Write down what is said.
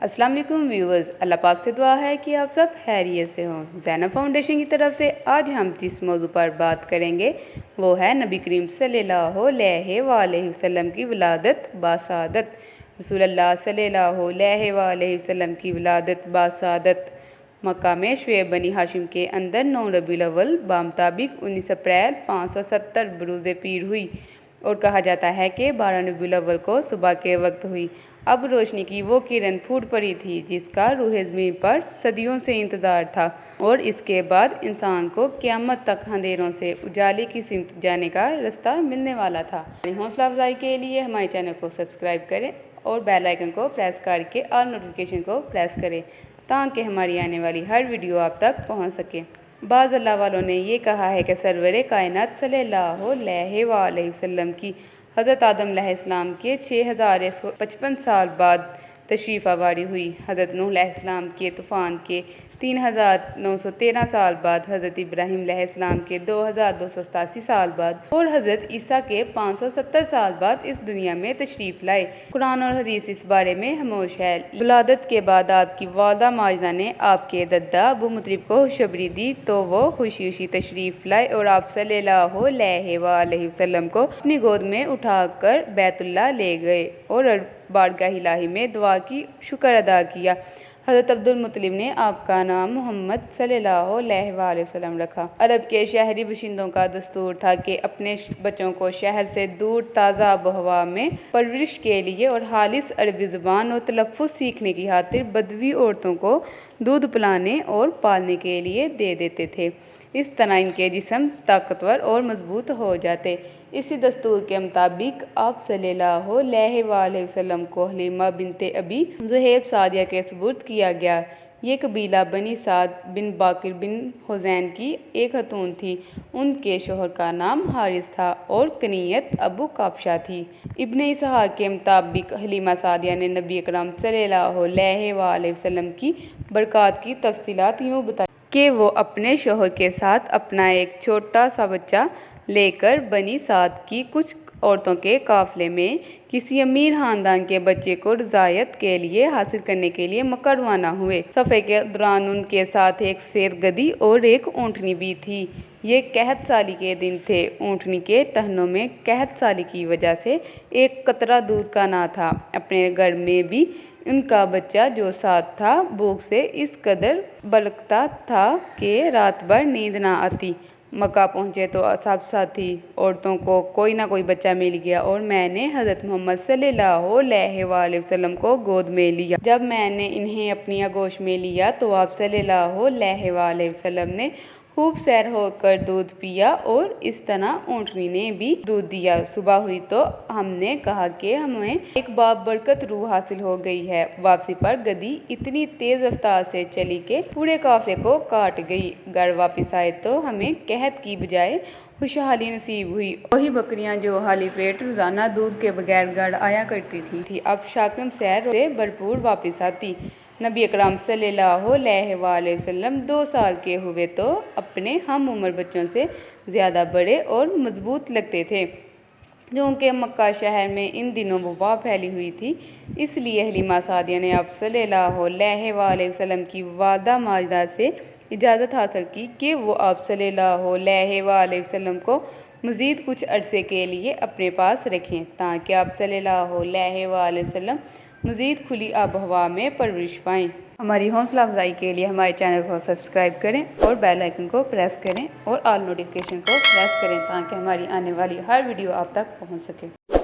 अस्सलाम वालेकुम व्यूअर्स, अल्लाह पाक से दुआ है कि आप सब खैरियत से हों। ज़ैनब फाउंडेशन की तरफ से आज हम जिस मौजू पर बात करेंगे वो है नबी करीम सल्लल्लाहु अलैहि वसल्लम की विलादत बासादत। रसूलुल्लाह सल्लल्लाहु अलैहि वसल्लम की विलादत बासादत मक्का में शुएब बनी हाशिम के अंदर 9 रबीउल अव्वल बामुताबिक 19 अप्रैल 570 बरोज़ पीर हुई और कहा जाता है कि 12 रबीउल अव्वल को सुबह के वक्त हुई। अब रोशनी की वो किरण फूट पड़ी थी जिसका रूह ज़मीन पर सदियों से इंतज़ार था और इसके बाद इंसान को क़यामत तक अंधेरों से उजाले की सिमत जाने का रास्ता मिलने वाला था। हौसला अफजाई के लिए हमारे चैनल को सब्सक्राइब करें और बेल आइकन को प्रेस करके ऑल नोटिफिकेशन को प्रेस करें ताकि हमारी आने वाली हर वीडियो आप तक पहुँच सके। बाज़ अल्लाह वालों ने ये कहा है कि सरवरे कायनात सल्लल्लाहु अलैहि वसल्लम की हज़रत आदम अलैहिस्सलाम के 6155 साल बाद तशरीफ़ आवारी हुई। हज़रत नूह अलैहिस्सलाम के तूफ़ान के 3913 साल बाद, हज़रत इब्राहीम अलैहिस्सलाम के 2287 साल बाद और हज़रत ईसा के 570 साल बाद इस दुनिया में तशरीफ़ लाए। कुरान और हदीस इस बारे में खामोश है। विलादत के बाद आपकी वालदा माजिदा ने आपके दद्दा अबू मुतलिब को खुशखबरी दी तो वो खुशी खुशी तशरीफ़ लाए और आप सल्लल्लाहु अलैहि वसल्लम को अपनी गोद में उठाकर बैतुल्लाह ले गए और बारगाह इलाही में दुआ की, शुक्र अदा किया। हज़रत अब्दुल मुत्तलिब ने आपका नाम मोहम्मद सल्लल्लाहु अलैहि वसल्लम रखा। अरब के शहरी बशिंदों का दस्तूर था कि अपने बच्चों को शहर से दूर ताज़ा आबोहवा में परवरिश के लिए और खालिस अरबी ज़ुबान और तलफ़्फ़ुज़ सीखने की खातिर बदवी औरतों को दूध पिलाने और पालने के लिए दे देते थे। इस तरह इनके जिस्म ताकतवर और मजबूत हो जाते। इसी दस्तूर के मुताबिक आप सल्लल्लाहु अलैहि वसल्लम को हलीमा बिनते अबी ज़ुहैब सादिया के सुपुर्द किया गया। ये कबीला बनी साद बिन बाकिर बिन हुज़ैन की एक खतून थी। उनके शोहर का नाम हारिस था और कनीयत अबू काबशा थी। इब्ने इसहाक़ के मुताबिक हलीमा सादिया ने नबी अकरम सल्लल्लाहु अलैहि वसल्लम की बरक़ात की तफसीलात यूँ बताई कि वो अपने शोहर के साथ अपना एक छोटा सा बच्चा लेकर बनी साद की कुछ औरतों के काफ़िले में किसी अमीर ख़ानदान के बच्चे को रज़ायत के लिए हासिल करने के लिए मक्का रवाना हुए। सफ़र के दौरान उनके साथ एक सफ़ेद गधी और एक ऊँटनी भी थी। ये कहत साली के दिन थे। ऊँटनी के टहनों में कहत साली की वजह से एक कतरा दूध का ना था। अपने घर में भी उनका बच्चा जो साथ था भूख से इस कदर बलकता था कि रात भर नींद ना आती। मक्का पहुँचे तो सब साथी औरतों को कोई ना कोई बच्चा मिल गया और मैंने हज़रत मोहम्मद सल्लल्लाहु अलैहि वसल्लम को गोद में लिया। जब मैंने इन्हें अपनी आगोश में लिया तो आप सल्लल्लाहु अलैहि वसल्लम ने खूब सैर होकर दूध पिया और इस तरह ऊँटनी ने भी दूध दिया। सुबह हुई तो हमने कहा कि हमें एक बाबरकत रूह हासिल हो गई है। वापसी पर गधी इतनी तेज़ रफ्तार से चली कि पूरे काफ़िले को काट गई। घर वापस आए तो हमें कहत की बजाय खुशहाली नसीब हुई। वही बकरियां जो खाली पेट रोज़ाना दूध के बगैर घर आया करती थी अब शाकिम सैर से भरपूर वापस आती। नबी अकरम सल्लल्लाहु अलैहि वसल्लम 2 साल के हुए तो अपने हम उम्र बच्चों से ज़्यादा बड़े और मजबूत लगते थे। क्योंकि मक्का शहर में इन दिनों वबा फैली हुई थी, इसलिए हलीमा सादिया ने आप सल्लल्लाहु अलैहि वसल्लम की वालदा माजिदा से इजाज़त हासिल की कि वो आप सल्लल्लाहु अलैहि वसल्लम को मज़ीद कुछ अरसे के लिए अपने पास रखें ताकि आप सल्लल्लाहु अलैहि वसल्लम मज़ीद खुली आबोहवा में परवरिश पाएँ। हमारी हौसला अफजाई के लिए हमारे चैनल को सब्सक्राइब करें और बेल आइकन को प्रेस करें और ऑल नोटिफिकेशन को प्रेस करें ताकि हमारी आने वाली हर वीडियो आप तक पहुंच सके।